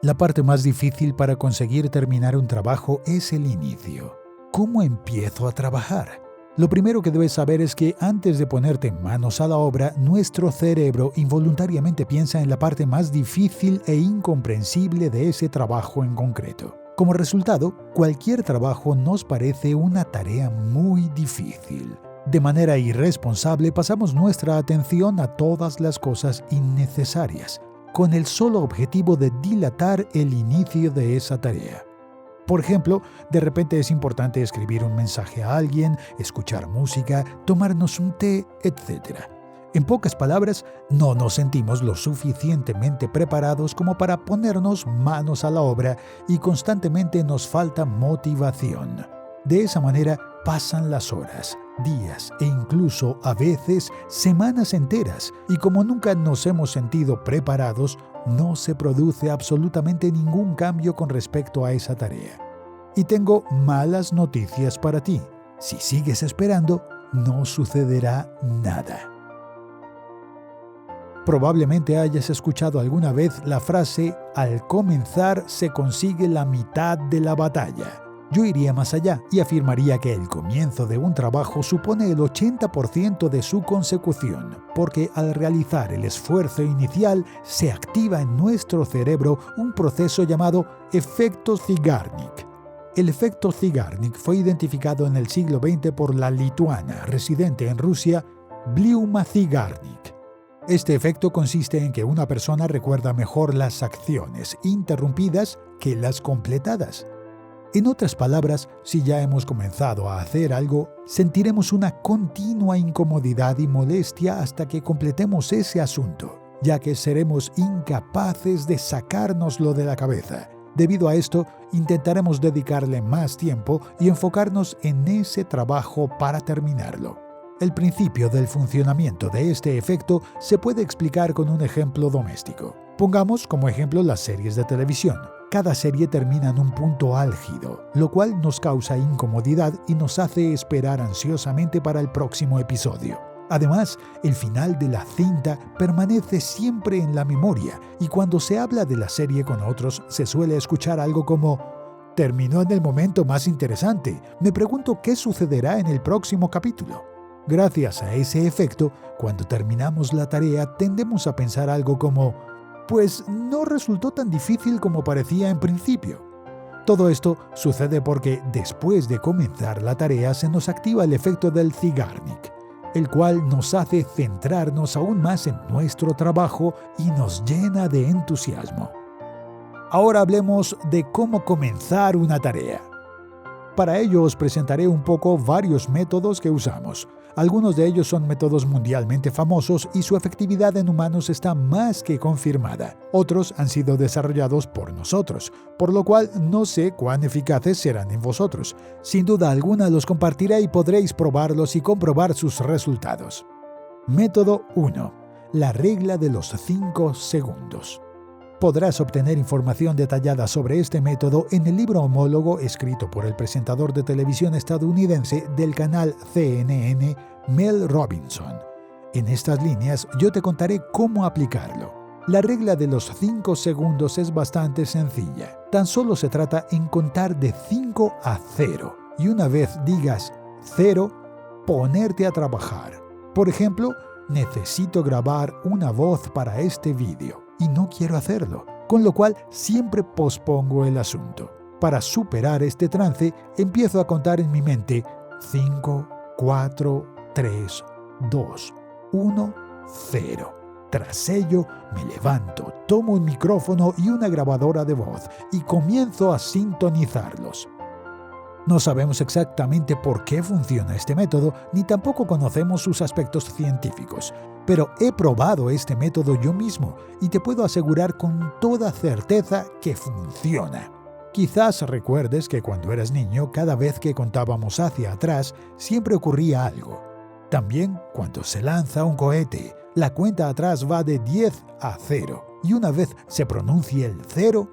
La parte más difícil para conseguir terminar un trabajo es el inicio. ¿Cómo empiezo a trabajar? Lo primero que debes saber es que antes de ponerte manos a la obra, nuestro cerebro involuntariamente piensa en la parte más difícil e incomprensible de ese trabajo en concreto. Como resultado, cualquier trabajo nos parece una tarea muy difícil. De manera irresponsable pasamos nuestra atención a todas las cosas innecesarias, con el solo objetivo de dilatar el inicio de esa tarea. Por ejemplo, de repente es importante escribir un mensaje a alguien, escuchar música, tomarnos un té, etc. En pocas palabras, no nos sentimos lo suficientemente preparados como para ponernos manos a la obra y constantemente nos falta motivación. De esa manera pasan las horas, días e incluso a veces semanas enteras y como nunca nos hemos sentido preparados, no se produce absolutamente ningún cambio con respecto a esa tarea. Y tengo malas noticias para ti. Si sigues esperando, no sucederá nada. Probablemente hayas escuchado alguna vez la frase «al comenzar se consigue la mitad de la batalla». Yo iría más allá y afirmaría que el comienzo de un trabajo supone el 80% de su consecución, porque al realizar el esfuerzo inicial se activa en nuestro cerebro un proceso llamado efecto Zeigarnik. El efecto Zeigarnik fue identificado en el siglo XX por la lituana residente en Rusia, Bliuma Zeigarnik. Este efecto consiste en que una persona recuerda mejor las acciones interrumpidas que las completadas. En otras palabras, si ya hemos comenzado a hacer algo, sentiremos una continua incomodidad y molestia hasta que completemos ese asunto, ya que seremos incapaces de sacárnoslo de la cabeza. Debido a esto, intentaremos dedicarle más tiempo y enfocarnos en ese trabajo para terminarlo. El principio del funcionamiento de este efecto se puede explicar con un ejemplo doméstico. Pongamos como ejemplo las series de televisión. Cada serie termina en un punto álgido, lo cual nos causa incomodidad y nos hace esperar ansiosamente para el próximo episodio. Además, el final de la cinta permanece siempre en la memoria y cuando se habla de la serie con otros se suele escuchar algo como «terminó en el momento más interesante, me pregunto qué sucederá en el próximo capítulo». Gracias a ese efecto, cuando terminamos la tarea tendemos a pensar algo como «pues no resultó tan difícil como parecía en principio». Todo esto sucede porque después de comenzar la tarea se nos activa el efecto del Zeigarnik, el cual nos hace centrarnos aún más en nuestro trabajo y nos llena de entusiasmo. Ahora hablemos de cómo comenzar una tarea. Para ello os presentaré un poco varios métodos que usamos. Algunos de ellos son métodos mundialmente famosos y su efectividad en humanos está más que confirmada. Otros han sido desarrollados por nosotros, por lo cual no sé cuán eficaces serán en vosotros. Sin duda alguna los compartiré y podréis probarlos y comprobar sus resultados. Método 1. La regla de los 5 segundos. Podrás obtener información detallada sobre este método en el libro homólogo escrito por el presentador de televisión estadounidense del canal CNN, Mel Robinson. En estas líneas yo te contaré cómo aplicarlo. La regla de los 5 segundos es bastante sencilla. Tan solo se trata en contar de 5 a 0 y una vez digas 0, ponerte a trabajar. Por ejemplo, necesito grabar una voz para este vídeo y no quiero hacerlo, con lo cual siempre pospongo el asunto. Para superar este trance, empiezo a contar en mi mente 5, 4, 3, 2, 1, 0. Tras ello, me levanto, tomo un micrófono y una grabadora de voz y comienzo a sintonizarlos. No sabemos exactamente por qué funciona este método, ni tampoco conocemos sus aspectos científicos, pero he probado este método yo mismo y te puedo asegurar con toda certeza que funciona. Quizás recuerdes que cuando eras niño, cada vez que contábamos hacia atrás, siempre ocurría algo. También cuando se lanza un cohete, la cuenta atrás va de 10 a 0 y una vez se pronuncia el 0,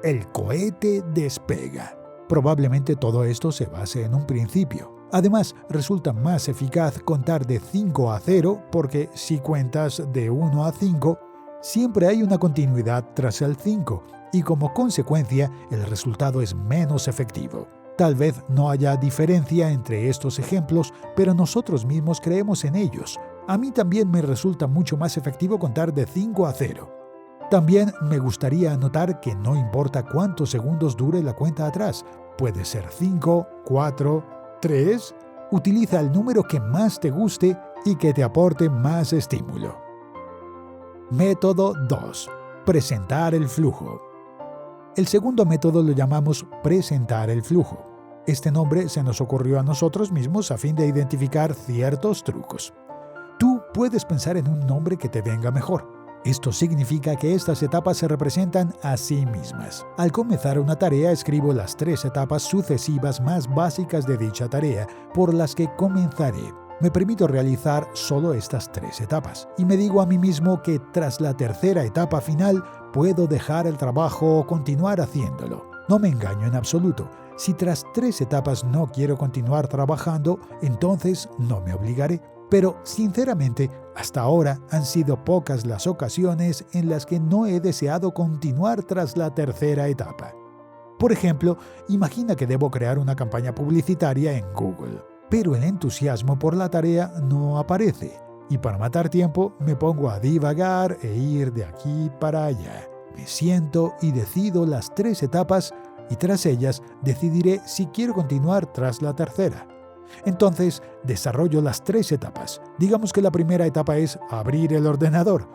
el cohete despega. Probablemente todo esto se base en un principio. Además, resulta más eficaz contar de 5 a 0 porque si cuentas de 1 a 5, siempre hay una continuidad tras el 5 y como consecuencia el resultado es menos efectivo. Tal vez no haya diferencia entre estos ejemplos, pero nosotros mismos creemos en ellos. A mí también me resulta mucho más efectivo contar de 5 a 0. También me gustaría anotar que no importa cuántos segundos dure la cuenta atrás. Puede ser 5, 4, 3. Utiliza el número que más te guste y que te aporte más estímulo. Método 2. Presentar el flujo. El segundo método lo llamamos presentar el flujo. Este nombre se nos ocurrió a nosotros mismos a fin de identificar ciertos trucos. Tú puedes pensar en un nombre que te venga mejor. Esto significa que estas etapas se representan a sí mismas. Al comenzar una tarea, escribo las 3 etapas sucesivas más básicas de dicha tarea por las que comenzaré. Me permito realizar solo estas 3 etapas y me digo a mí mismo que tras la tercera etapa final puedo dejar el trabajo o continuar haciéndolo. No me engaño en absoluto. Si tras 3 etapas no quiero continuar trabajando, entonces no me obligaré. Pero, sinceramente, hasta ahora han sido pocas las ocasiones en las que no he deseado continuar tras la tercera etapa. Por ejemplo, imagina que debo crear una campaña publicitaria en Google, pero el entusiasmo por la tarea no aparece, y para matar tiempo me pongo a divagar e ir de aquí para allá. Me siento y decido las 3 etapas, y tras ellas decidiré si quiero continuar tras la tercera. Entonces, desarrollo las 3 etapas. Digamos que la primera etapa es abrir el ordenador.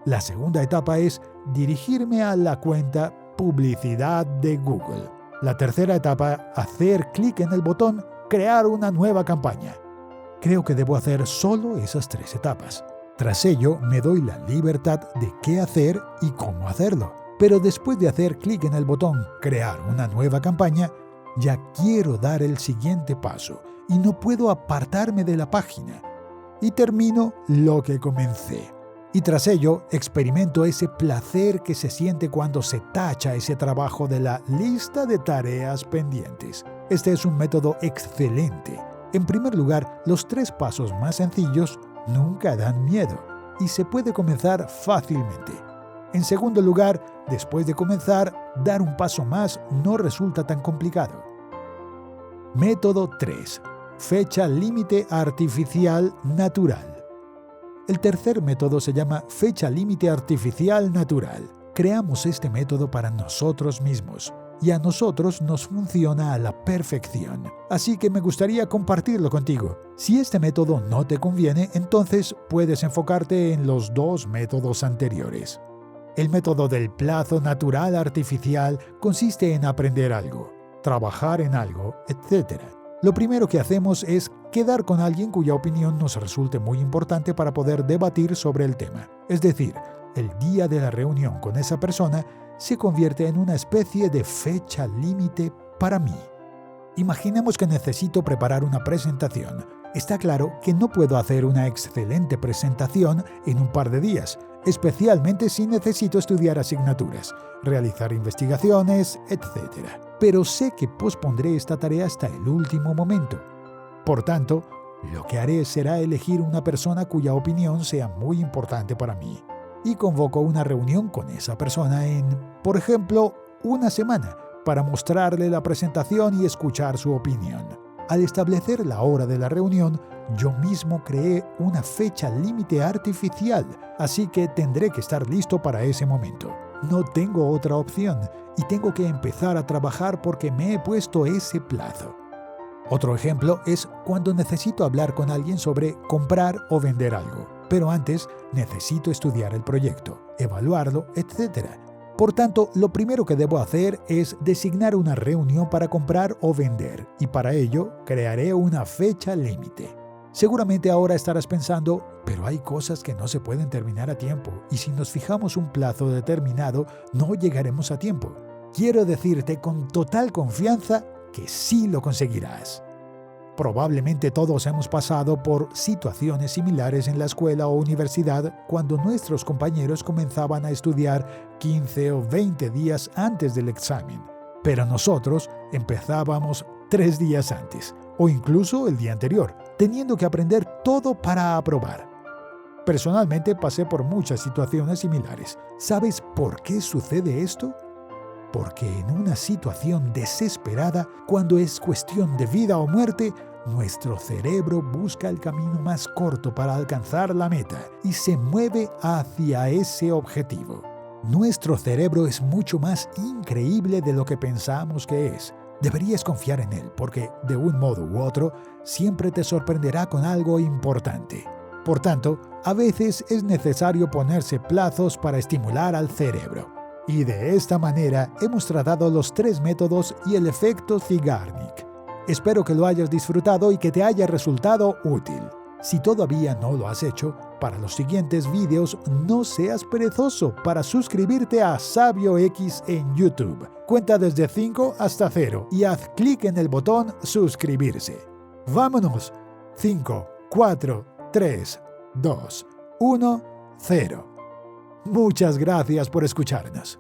La segunda etapa es dirigirme a la cuenta Publicidad de Google. La tercera etapa, hacer clic en el botón Crear una nueva campaña. Creo que debo hacer solo esas 3 etapas. Tras ello, me doy la libertad de qué hacer y cómo hacerlo. Pero después de hacer clic en el botón Crear una nueva campaña, ya quiero dar el siguiente paso y no puedo apartarme de la página. Y termino lo que comencé. Y tras ello, experimento ese placer que se siente cuando se tacha ese trabajo de la lista de tareas pendientes. Este es un método excelente. En primer lugar, los 3 pasos más sencillos nunca dan miedo y se puede comenzar fácilmente. En segundo lugar, después de comenzar, dar un paso más no resulta tan complicado. Método 3. Fecha límite artificial natural. El tercer método se llama fecha límite artificial natural. Creamos este método para nosotros mismos y a nosotros nos funciona a la perfección. Así que me gustaría compartirlo contigo. Si este método no te conviene, entonces puedes enfocarte en los 2 métodos anteriores. El método del plazo natural artificial consiste en aprender algo, trabajar en algo, etc. Lo primero que hacemos es quedar con alguien cuya opinión nos resulte muy importante para poder debatir sobre el tema. Es decir, el día de la reunión con esa persona se convierte en una especie de fecha límite para mí. Imaginemos que necesito preparar una presentación. Está claro que no puedo hacer una excelente presentación en un par de días, especialmente si necesito estudiar asignaturas, realizar investigaciones, etc. Pero sé que pospondré esta tarea hasta el último momento. Por tanto, lo que haré será elegir una persona cuya opinión sea muy importante para mí y convoco una reunión con esa persona en, por ejemplo, una semana para mostrarle la presentación y escuchar su opinión. Al establecer la hora de la reunión, yo mismo creé una fecha límite artificial, así que tendré que estar listo para ese momento. No tengo otra opción y tengo que empezar a trabajar porque me he puesto ese plazo. Otro ejemplo es cuando necesito hablar con alguien sobre comprar o vender algo, pero antes necesito estudiar el proyecto, evaluarlo, etc. Por tanto, lo primero que debo hacer es designar una reunión para comprar o vender, y para ello crearé una fecha límite. Seguramente ahora estarás pensando, pero hay cosas que no se pueden terminar a tiempo, y si nos fijamos un plazo determinado, no llegaremos a tiempo. Quiero decirte con total confianza que sí lo conseguirás. Probablemente todos hemos pasado por situaciones similares en la escuela o universidad cuando nuestros compañeros comenzaban a estudiar 15 o 20 días antes del examen, pero nosotros empezábamos 3 días antes, o incluso el día anterior, teniendo que aprender todo para aprobar. Personalmente pasé por muchas situaciones similares. ¿Sabes por qué sucede esto? Porque en una situación desesperada, cuando es cuestión de vida o muerte, nuestro cerebro busca el camino más corto para alcanzar la meta y se mueve hacia ese objetivo. Nuestro cerebro es mucho más increíble de lo que pensamos que es. Deberías confiar en él porque, de un modo u otro, siempre te sorprenderá con algo importante. Por tanto, a veces es necesario ponerse plazos para estimular al cerebro. Y de esta manera hemos tratado los 3 métodos y el efecto Zeigarnik. Espero que lo hayas disfrutado y que te haya resultado útil. Si todavía no lo has hecho, para los siguientes vídeos no seas perezoso para suscribirte a Sabio X en YouTube. Cuenta desde 5 hasta 0 y haz clic en el botón suscribirse. ¡Vámonos! 5, 4, 3, 2, 1, 0. Muchas gracias por escucharnos.